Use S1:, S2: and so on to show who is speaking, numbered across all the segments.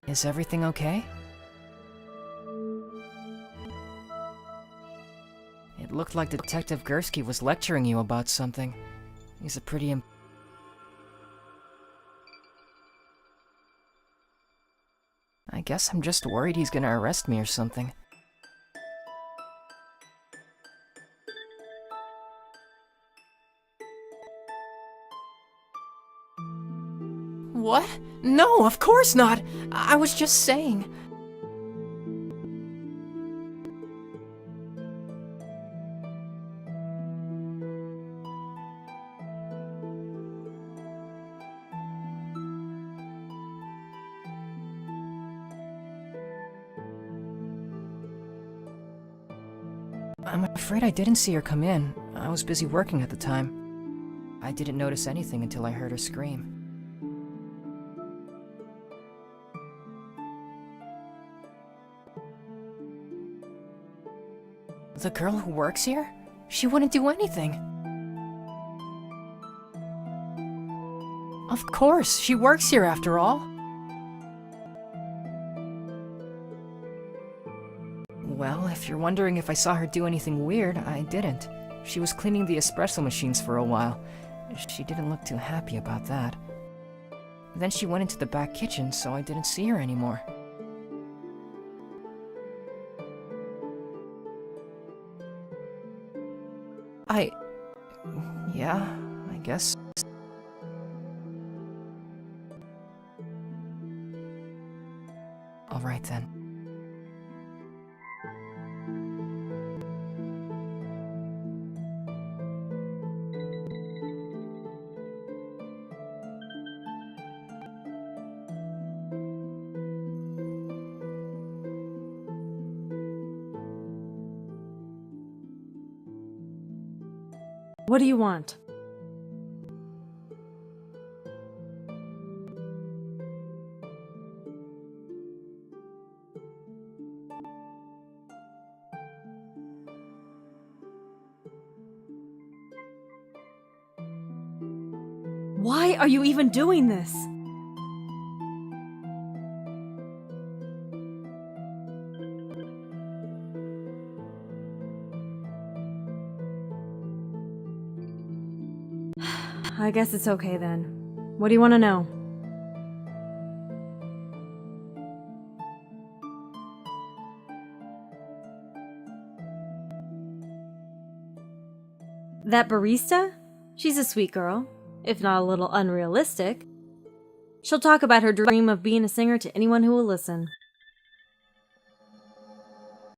S1: Is everything okay? It looked like Detective Gursky was lecturing you about something. He's a pretty I guess I'm just worried he's gonna arrest me or something. What? No, of course not! I was just saying. I'm afraid I didn't see her come in. I was busy working at the time. I didn't notice anything until I heard her scream. The girl who works here? She wouldn't do anything. Of course, she works here after all. Well, if you're wondering if I saw her do anything weird, I didn't. She was cleaning the espresso machines for a while. She didn't look too happy about that. Then she went into the back kitchen, so I didn't see her anymore. Yeah, I guess. All right then.
S2: What do you want? Why are you even doing this? I guess it's okay then. What do you want to know? That barista? She's a sweet girl, if not a little unrealistic. She'll talk about her dream of being a singer to anyone who will listen.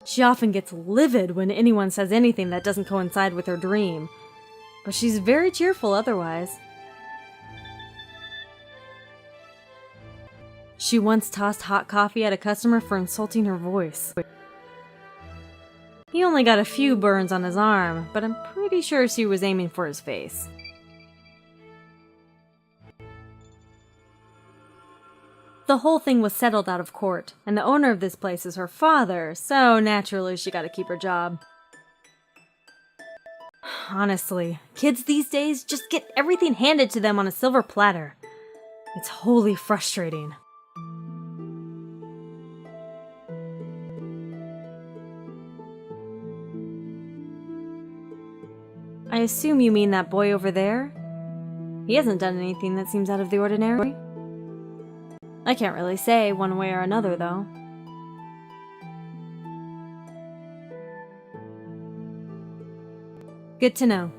S2: She often gets livid when anyone says anything that doesn't coincide with her dream, but she's very cheerful otherwise. She once tossed hot coffee at a customer for insulting her voice. He only got a few burns on his arm, but I'm pretty sure she was aiming for his face. The whole thing was settled out of court, and the owner of this place is her father, so naturally she got to keep her job. Honestly, kids these days just get everything handed to them on a silver platter. It's wholly frustrating. I assume you mean that boy over there? He hasn't done anything that seems out of the ordinary. I can't really say one way or another, though. Good to know.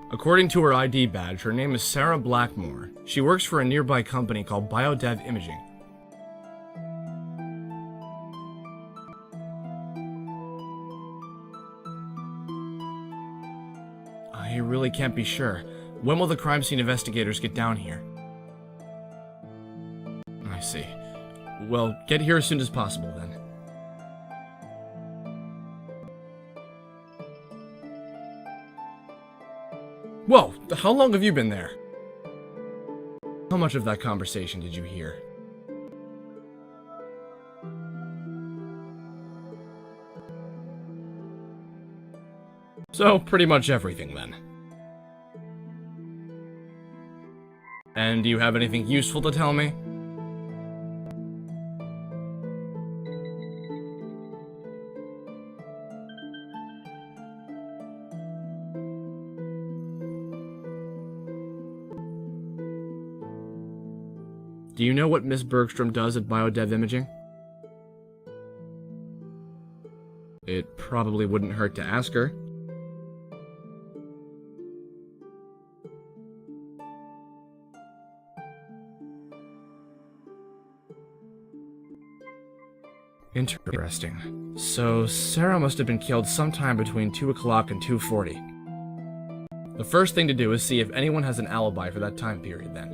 S3: According to her ID badge, her name is Sarah Blackmore. She works for a nearby company called Biodev Imaging. I really can't be sure. When will the crime scene investigators get down here? I see. Well, get here as soon as possible then. Whoa, how long have you been there? How much of that conversation did you hear? So, pretty much everything then. And do you have anything useful to tell me? Do you know what Miss Bergstrom does at biodev imaging? It probably wouldn't hurt to ask her. Interesting. So, Sarah must have been killed sometime between 2 o'clock and 2:40. The first thing to do is see if anyone has an alibi for that time period then.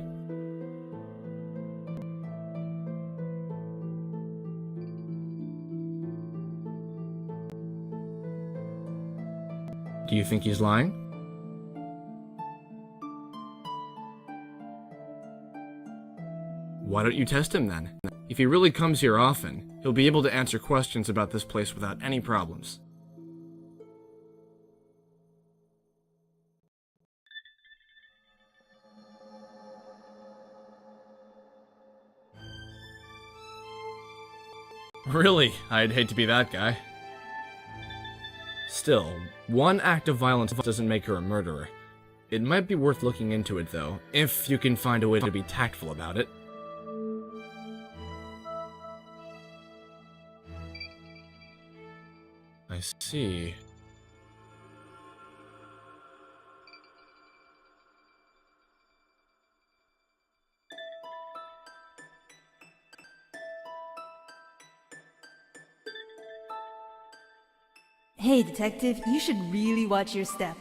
S3: Do you think he's lying? Why don't you test him then? If he really comes here often, he'll be able to answer questions about this place without any problems. Really? I'd hate to be that guy. Still, one act of violence doesn't make her a murderer. It might be worth looking into it, though, if you can find a way to be tactful about it. I see.
S4: Hey, detective, you should really watch your step.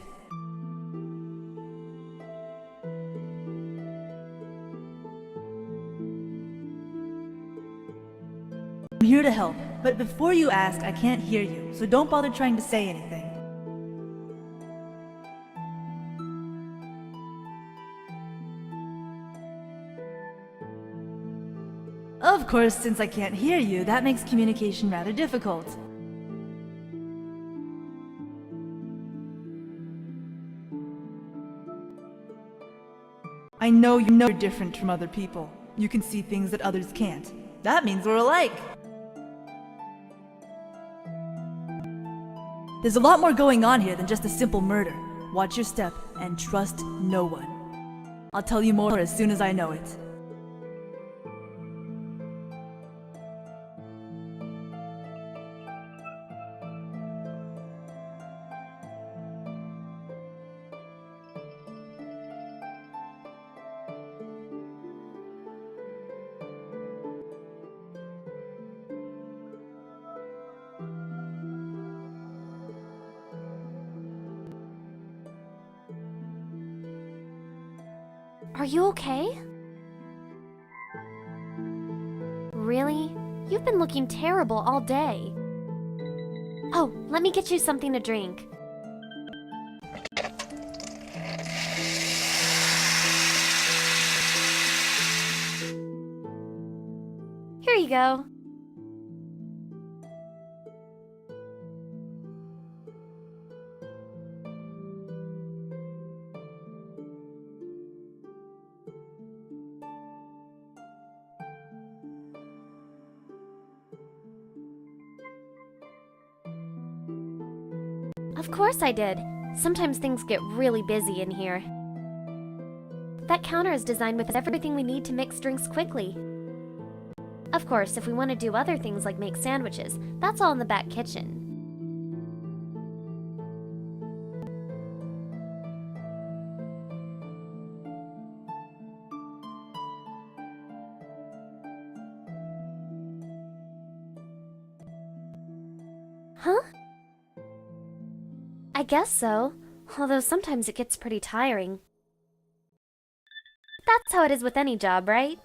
S4: I'm here to help, but before you ask, I can't hear you, so don't bother trying to say anything. Of course, since I can't hear you, that makes communication rather difficult. I know you're different from other people. You can see things that others can't. That means we're alike. There's a lot more going on here than just a simple murder. Watch your step and trust no one. I'll tell you more as soon as I know it.
S5: Are you okay? Really? You've been looking terrible all day. Oh, let me get you something to drink. Here you go. Of course I did. Sometimes things get really busy in here. That counter is designed with everything we need to mix drinks quickly. Of course, if we want to do other things like make sandwiches, that's all in the back kitchen. Huh? I guess so, although sometimes it gets pretty tiring. That's how it is with any job, right?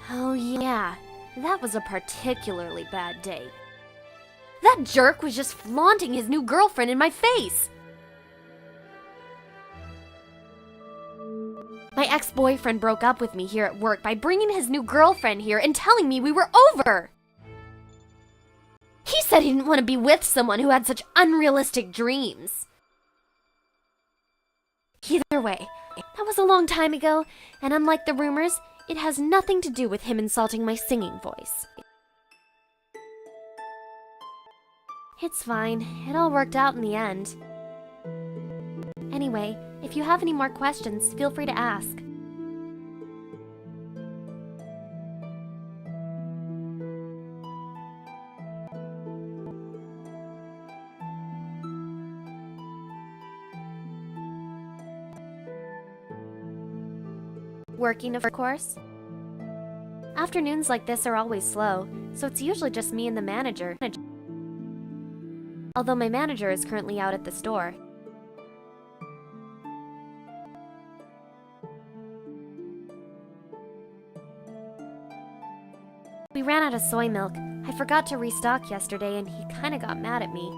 S5: Oh yeah, that was a particularly bad day. That jerk was just flaunting his new girlfriend in my face! My ex-boyfriend broke up with me here at work by bringing his new girlfriend here and telling me we were over! I didn't want to be with someone who had such unrealistic dreams. Either way, that was a long time ago, and unlike the rumors, it has nothing to do with him insulting my singing voice. It's fine. It all worked out in the end. Anyway, if you have any more questions, feel free to ask. Working, of course. Afternoons like this are always slow, so it's usually just me and the manager. Although my manager is currently out at the store. We ran out of soy milk. I forgot to restock yesterday and he kinda got mad at me.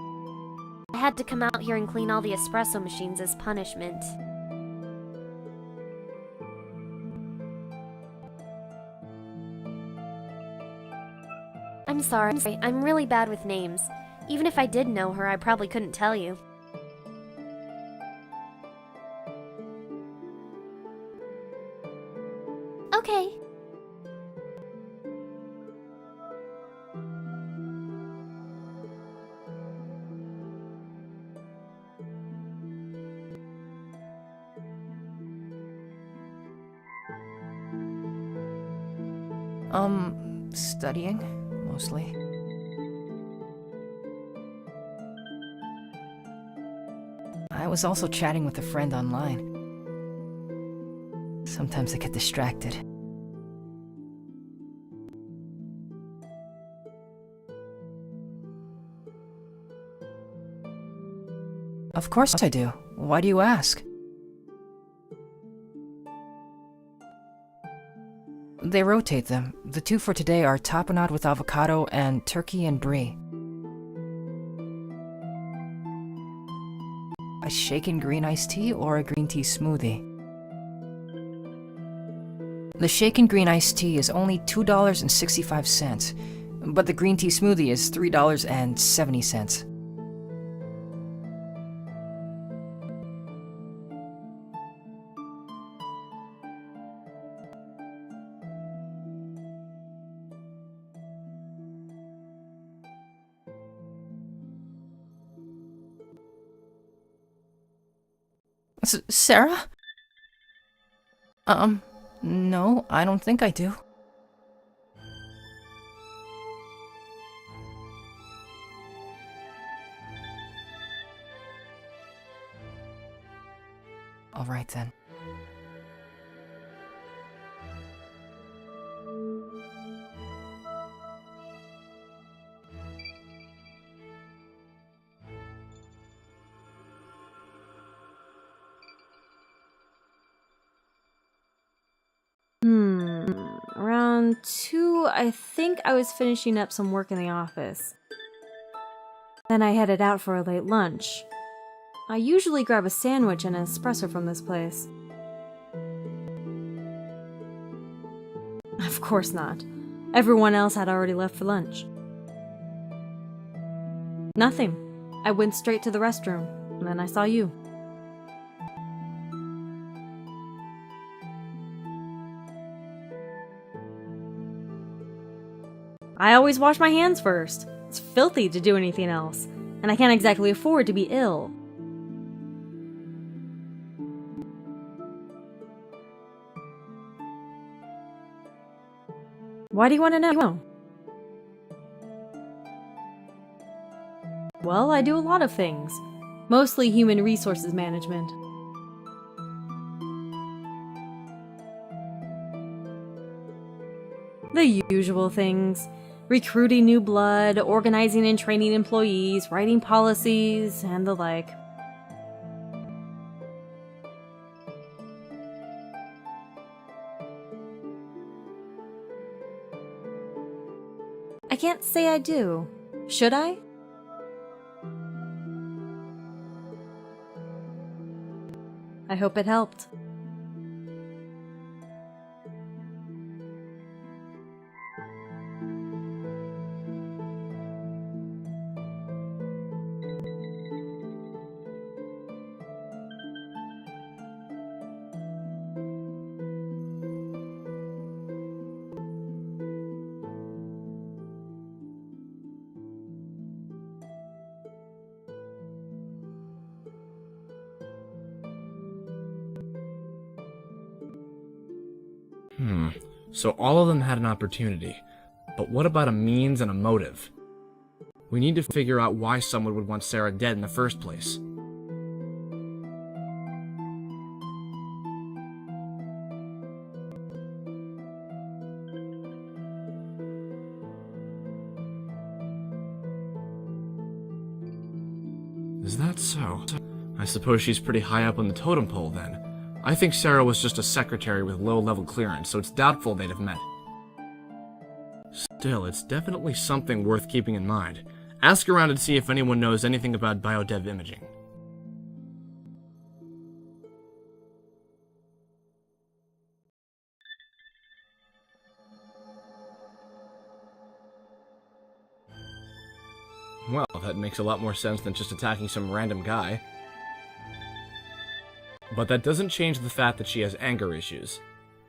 S5: I had to come out here and clean all the espresso machines as punishment. I'm sorry, I'm really bad with names. Even if I did know her, I probably couldn't tell you. Okay.
S1: Studying, mostly. I was also chatting with a friend online. Sometimes I get distracted. Of course I do. Why do you ask? They rotate them. The two for today are tapenade with avocado and turkey and brie. A shaken green iced tea or a green tea smoothie? The shaken green iced tea is only $2.65, but the green tea smoothie is $3.70. Sarah? No, I don't think I do. All right then.
S2: Around 2, I think I was finishing up some work in the office. Then I headed out for a late lunch. I usually grab a sandwich and an espresso from this place. Of course not. Everyone else had already left for lunch. Nothing. I went straight to the restroom, and then I saw you. I always wash my hands first. It's filthy to do anything else, and I can't exactly afford to be ill. Why do you want to know? Well, I do a lot of things. Mostly human resources management. The usual things. Recruiting new blood, organizing and training employees, writing policies, and the like. I can't say I do. Should I? I hope it helped.
S3: So all of them had an opportunity. But what about a means and a motive? We need to figure out why someone would want Sarah dead in the first place. Is that so? I suppose she's pretty high up on the totem pole then. I think Sarah was just a secretary with low-level clearance, so it's doubtful they'd have met. Still, it's definitely something worth keeping in mind. Ask around and see if anyone knows anything about biodev imaging. Well, that makes a lot more sense than just attacking some random guy. But that doesn't change the fact that she has anger issues.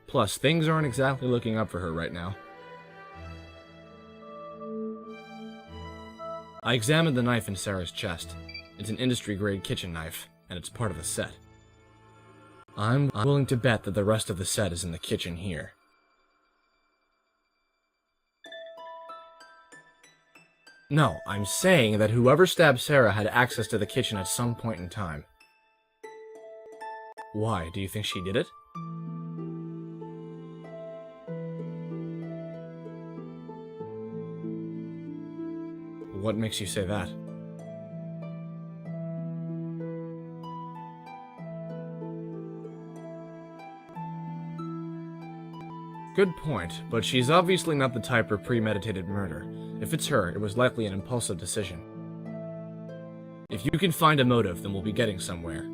S3: Plus, things aren't exactly looking up for her right now. I examined the knife in Sarah's chest. It's an industry-grade kitchen knife, and it's part of the set. I'm willing to bet that the rest of the set is in the kitchen here. No, I'm saying that whoever stabbed Sarah had access to the kitchen at some point in time. Why? Do you think she did it? What makes you say that? Good point, but she's obviously not the type for premeditated murder. If it's her, it was likely an impulsive decision. If you can find a motive, then we'll be getting somewhere.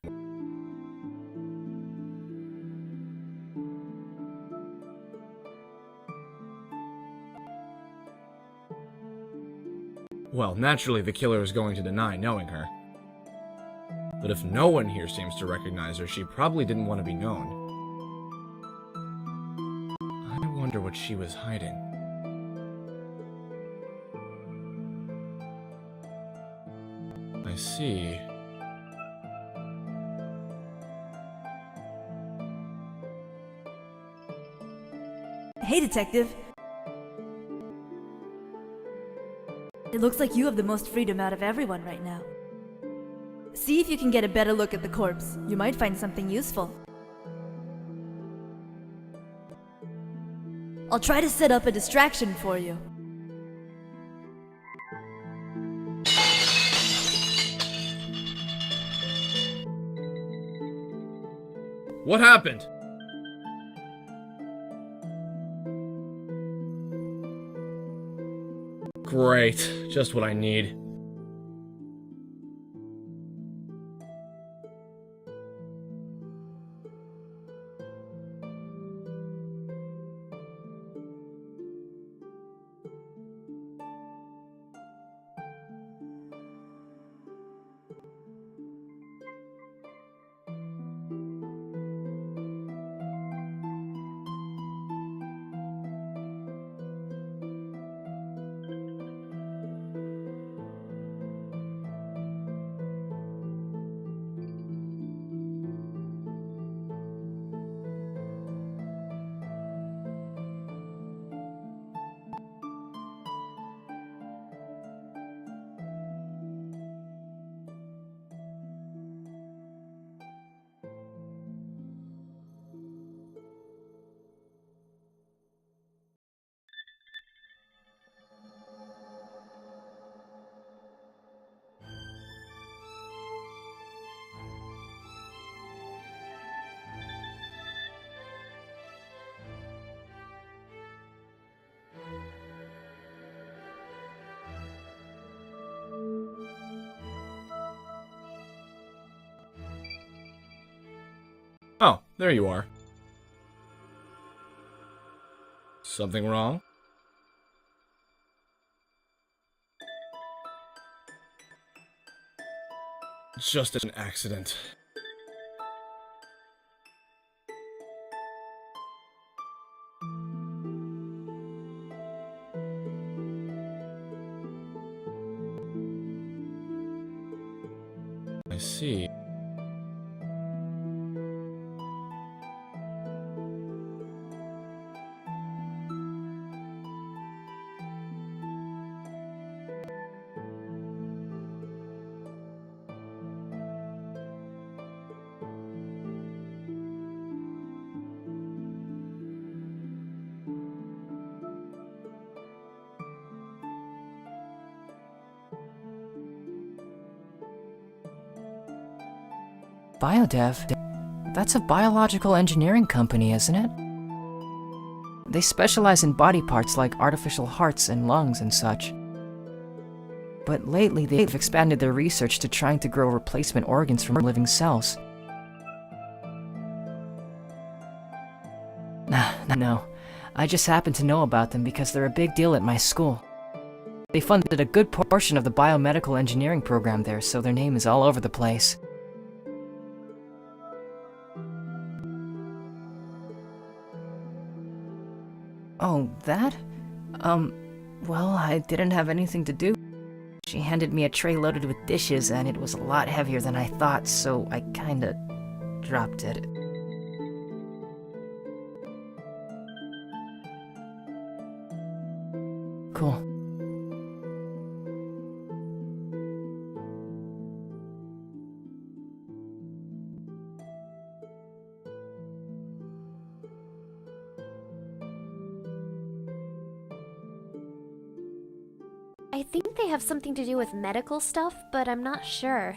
S3: Well, naturally the killer is going to deny knowing her. But if no one here seems to recognize her, she probably didn't want to be known. I wonder what she was hiding. I see.
S4: Hey, detective. It looks like you have the most freedom out of everyone right now. See if you can get a better look at the corpse. You might find something useful. I'll try to set up a distraction for you.
S3: What happened? Great, just what I need. Oh, there you are. Something wrong? Just an accident. I see.
S1: Biodev? That's a biological engineering company, isn't it? They specialize in body parts like artificial hearts and lungs and such. But lately, they've expanded their research to trying to grow replacement organs from living cells. No, I just happen to know about them because they're a big deal at my school. They funded a good portion of the biomedical engineering program there, so their name is all over the place. Oh, that? Well, I didn't have anything to do. She handed me a tray loaded with dishes, and it was a lot heavier than I thought, so I kinda dropped it. Cool.
S5: I think they have something to do with medical stuff, but I'm not sure.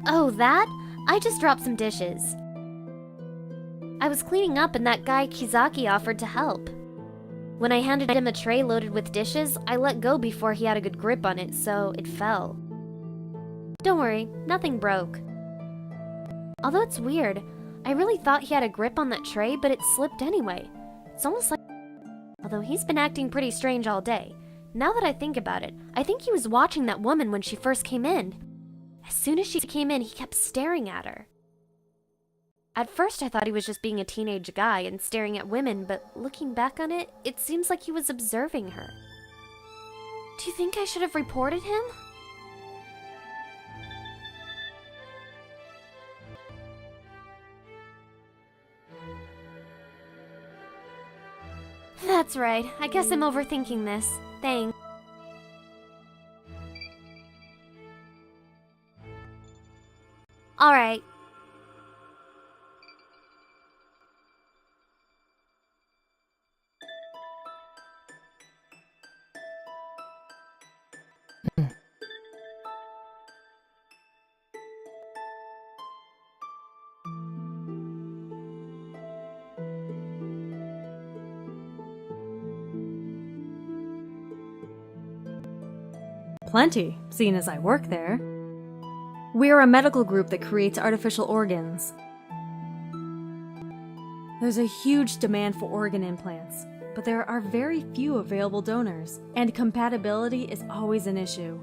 S5: Oh, that? I just dropped some dishes. I was cleaning up and that guy Kizaki offered to help. When I handed him a tray loaded with dishes, I let go before he had a good grip on it, so it fell. Don't worry, nothing broke. Although it's weird, I really thought he had a grip on that tray, but it slipped anyway. It's almost like... Although he's been acting pretty strange all day. Now that I think about it, I think he was watching that woman when she first came in. As soon as she came in, he kept staring at her. At first I thought he was just being a teenage guy and staring at women, but looking back on it, it seems like he was observing her. Do you think I should have reported him? That's right. I guess I'm overthinking this. Thanks. Alright.
S2: Plenty, seeing as I work there. We're a medical group that creates artificial organs. There's a huge demand for organ implants, but there are very few available donors, and compatibility is always an issue.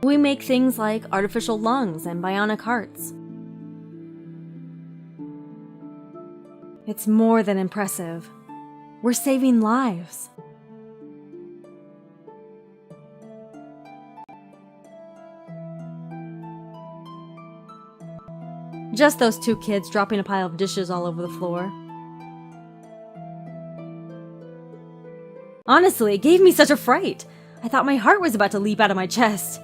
S2: We make things like artificial lungs and bionic hearts. It's more than impressive. We're saving lives. Just those two kids dropping a pile of dishes all over the floor. Honestly, it gave me such a fright. I thought my heart was about to leap out of my chest.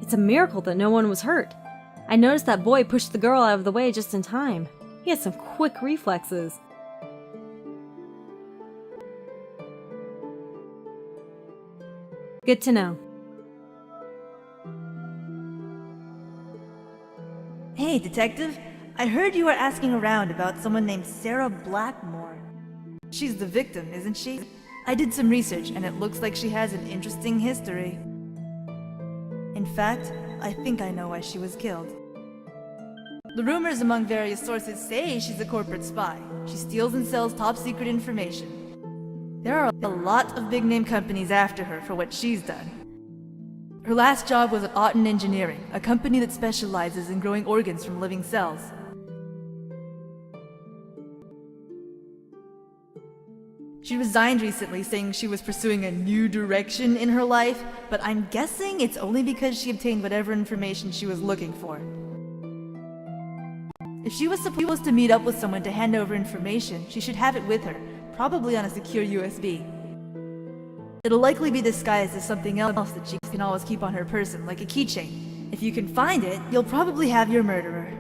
S2: It's a miracle that no one was hurt. I noticed that boy pushed the girl out of the way just in time. He has some quick reflexes. Good to know.
S4: Hey, detective. I heard you were asking around about someone named Sarah Blackmore. She's the victim, isn't she? I did some research, and it looks like she has an interesting history. In fact, I think I know why she was killed. The rumors among various sources say she's a corporate spy. She steals and sells top-secret information. There are a lot of big-name companies after her for what she's done. Her last job was at Otten Engineering, a company that specializes in growing organs from living cells. She resigned recently, saying she was pursuing a new direction in her life, but I'm guessing it's only because she obtained whatever information she was looking for. If she was supposed to meet up with someone to hand over information, she should have it with her, probably on a secure USB. It'll likely be disguised as something else that she can always keep on her person, like a keychain. If you can find it, you'll probably have your murderer.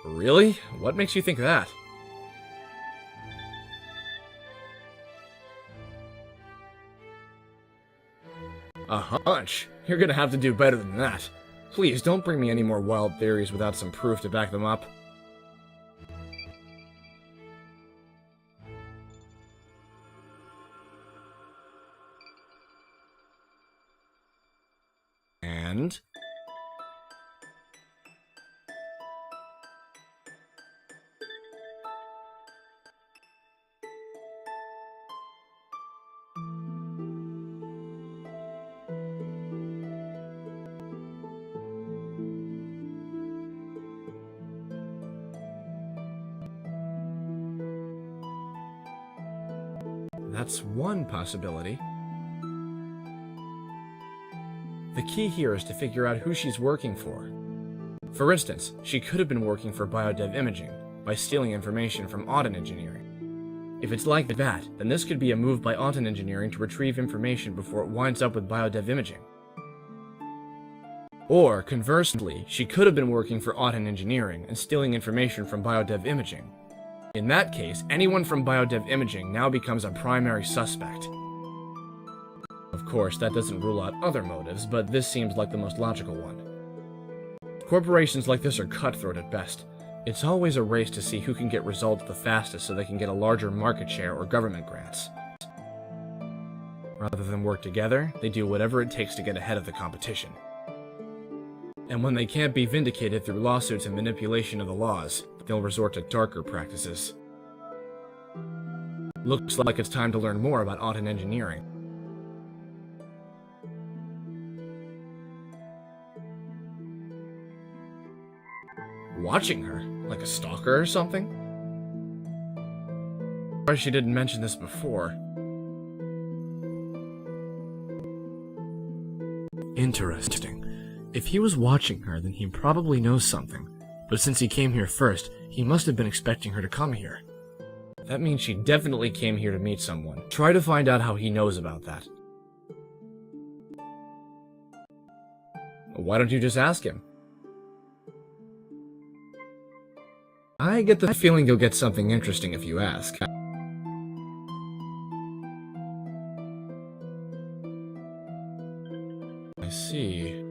S3: Really? What makes you think that? A hunch? You're gonna have to do better than that. Please, don't bring me any more wild theories without some proof to back them up. And? That's one possibility. The key here is to figure out who she's working for. For instance, she could have been working for biodev imaging by stealing information from Auden Engineering. If it's like that, then this could be a move by Auden Engineering to retrieve information before it winds up with biodev imaging. Or, conversely, she could have been working for Auden Engineering and stealing information from biodev imaging. In that case, anyone from biodev imaging now becomes a primary suspect. Of course, that doesn't rule out other motives, but this seems like the most logical one. Corporations like this are cutthroat at best. It's always a race to see who can get results the fastest so they can get a larger market share or government grants. Rather than work together, they do whatever it takes to get ahead of the competition. And when they can't be vindicated through lawsuits and manipulation of the laws, they'll resort to darker practices. Looks like it's time to learn more about Auden Engineering. Watching her? Like a stalker or something? Why she didn't mention this before. Interesting. If he was watching her, then he probably knows something. But since he came here first, he must have been expecting her to come here. That means she definitely came here to meet someone. Try to find out how he knows about that. Why don't you just ask him? I get the feeling you'll get something interesting if you ask. I see.